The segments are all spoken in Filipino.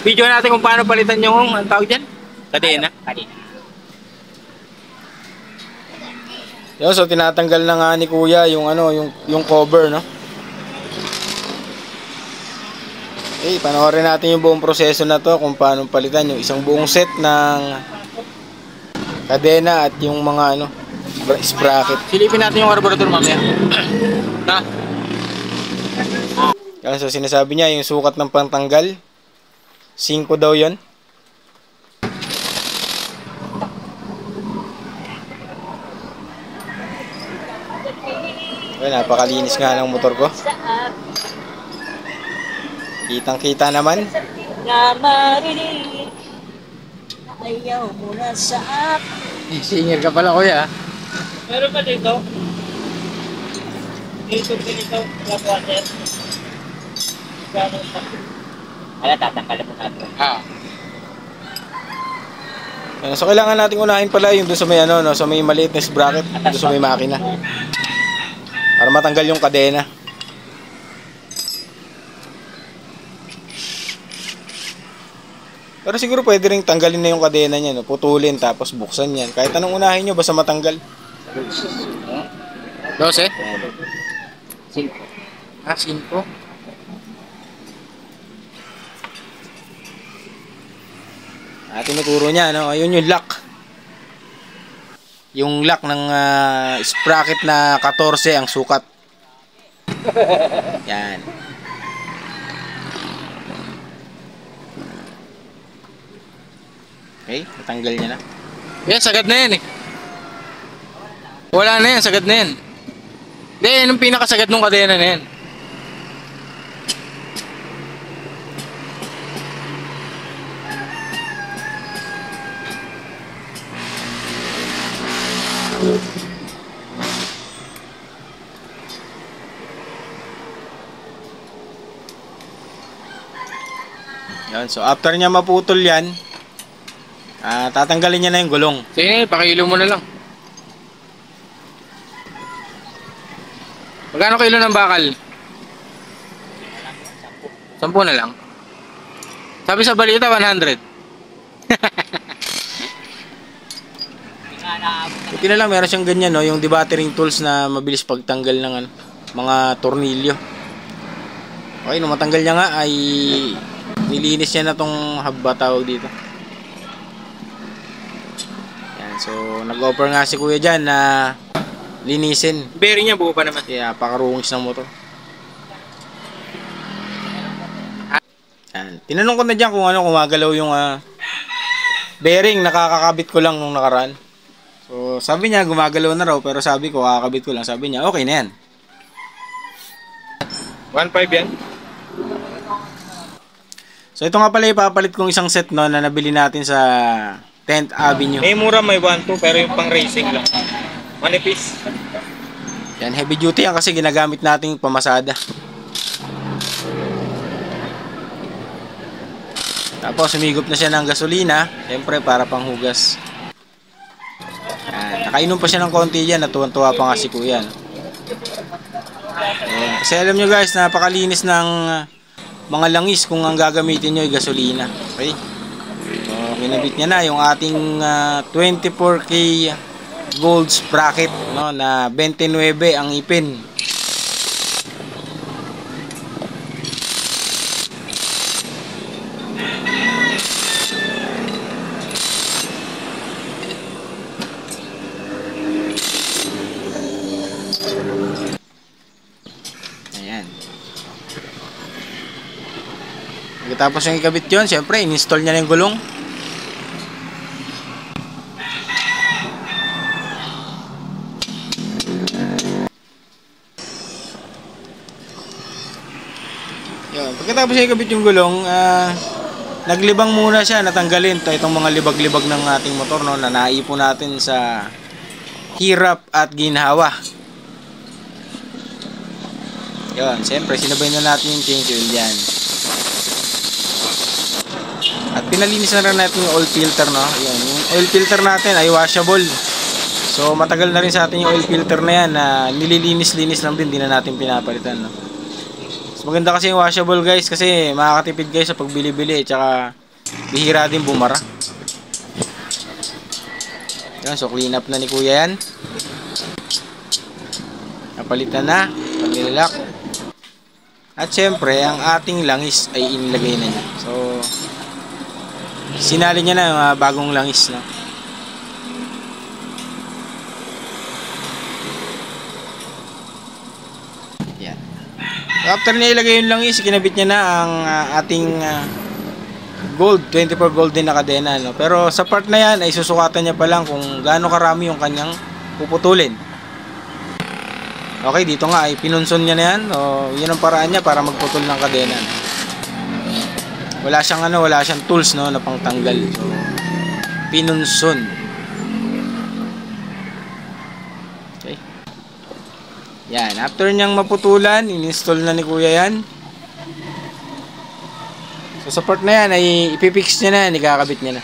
Video natin kung paano palitan yung, ang tawag dyan? Kadena. Kadena. Yun, so tinatanggal na nga ni Kuya yung ano, yung cover, no? Okay, panoorin natin yung buong proseso na to kung paano palitan yung isang buong set ng kadena at yung mga ano, sprocket. Silipin natin yung carburetor mamaya. Na. Yan, so sinasabi niya yung sukat ng pantanggal 5 daw yun. Well, napakalinis nga ng motor ko. Kitang kita naman. Na marinig, ayaw mo na sa akin. Singer ka pala, Kuya. Meron ba dito? Dito, black water. Wala, tatanggalin mo natin. So kailangan nating unahin pala yung doon sa may ano, no, sa may maliit na sprocket, doon sa may makina. Para matanggal yung kadena. Pero siguro pwede rin tanggalin na yung kadena niya, no? Putulin tapos buksan yan. Kahit anong unahin nyo, basta matanggal. 12? 5. 5. Tinuturo niya, no? Ayun yung lock. Yung lock ng sprocket na 14 ang sukat. Yan. Okay, natanggal niya na. Yan, sagad na yan eh. Wala na yan, sagad na yan. Hindi, yan yung pinakasagad ng kadena na yan. Yan, so after niya maputol yan, tatanggalin niya na yung gulong. Sige, pakilo mo na lang. Magkano kilo ng bakal? 10 na lang. Sabi sa balita, 100. Buti na lang meron siyang ganyan, no, yung debattering tools na mabilis pagtanggal ng ano, mga tornilyo. Okay, nung matanggal niya nga ay nilinis niya na tong haba tawag dito. Yan, so nag-offer nga si Kuya dyan na linisin. Bearing niya, buo pa naman. Kaya pakarungis ng motor. Yan. Tinanong ko na dyan kung ano, kumagalaw yung bearing. Nakakakabit ko lang nung nakaraan. So sabi niya gumagalaw na raw, pero sabi ko kakakabit ko lang. Sabi niya okay na yan. 1.5 yan. So ito nga pala ipapalit kong isang set, no, na nabili natin sa 10th Avenue. May mura, may 1.2, pero yung pang racing lang. Manipis. Yan, heavy duty yan kasi ginagamit nating pamasada. Tapos sumigop na siya ng gasolina, siyempre para panghugas. Yan, nakainom pa siya ng konti yan, natuwan-tuwa pa nga si Kuya, no? Yan. Kasi alam nyo guys, napakalinis ng mga langis kung ang gagamitin nyo ay gasolina. Okay? So, ginabit niya na yung ating 24K gold sprocket, no, na 29 ang ipin. Ayan. Tapos yung ikabit yun, syempre in-install niya na yung gulong. Yun. Pagkatapos yung ikabit yung gulong, naglibang muna siya, natanggalin itong mga libag-libag ng ating motor, no, na naipon natin sa hirap at ginhawa. Yun, siyempre sinabay na natin yung change oil yan. At pinalinis na rin natin yung oil filter, no. Yun, yung oil filter natin ay washable. So matagal na rin sa atin yung oil filter na yan na nililinis-linis lang din, di na natin pinapalitan, no. So, Maganda kasi yung washable guys kasi makakatipid kayo sa pagbili-bili. Tsaka bihira din bumara. Yan, so clean up na ni kuya yan. Napalitan na. Pag-nilalock. At syempre, ang ating langis ay inilagay na niya. So, sinali niya na yung bagong langis. No? Yan. So, after niya ilagay yung langis, kinabit niya na ang ating gold, 24 gold din na kadena. No? Pero sa part na yan, ay susukatan niya pa lang kung gaano karami yung kanyang puputulin. Okay, dito nga ay pinunson niya na yan. O, yun ang paraan niya para magputol ng kadena. Wala siyang tools no na pangtanggal. So, pinunson. Okay. Yan, after niyang maputulan, in-install na ni kuya yan. So, sa part na yan ay ipipix niya na, ikakabit niya na.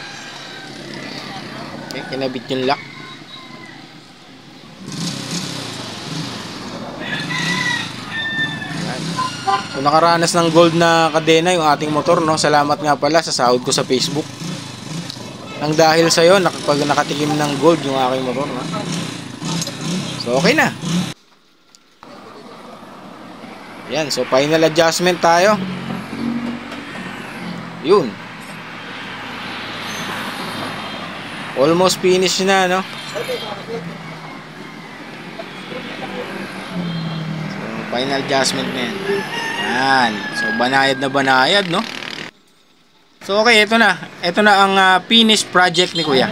Okay, kinabit yung lock. So, nakaranas ng gold na kadena yung ating motor, no? Salamat nga pala sa sahod ko sa Facebook. Nang dahil sa'yo, pag nakatikim ng gold yung aking motor, no? So, okay na. Yan, so final adjustment tayo. Yun. Almost finish na, no? So, final adjustment na yan. Yan. So, banayad na banayad, no? So, okay, ito na. Ito na ang finished project ni kuya.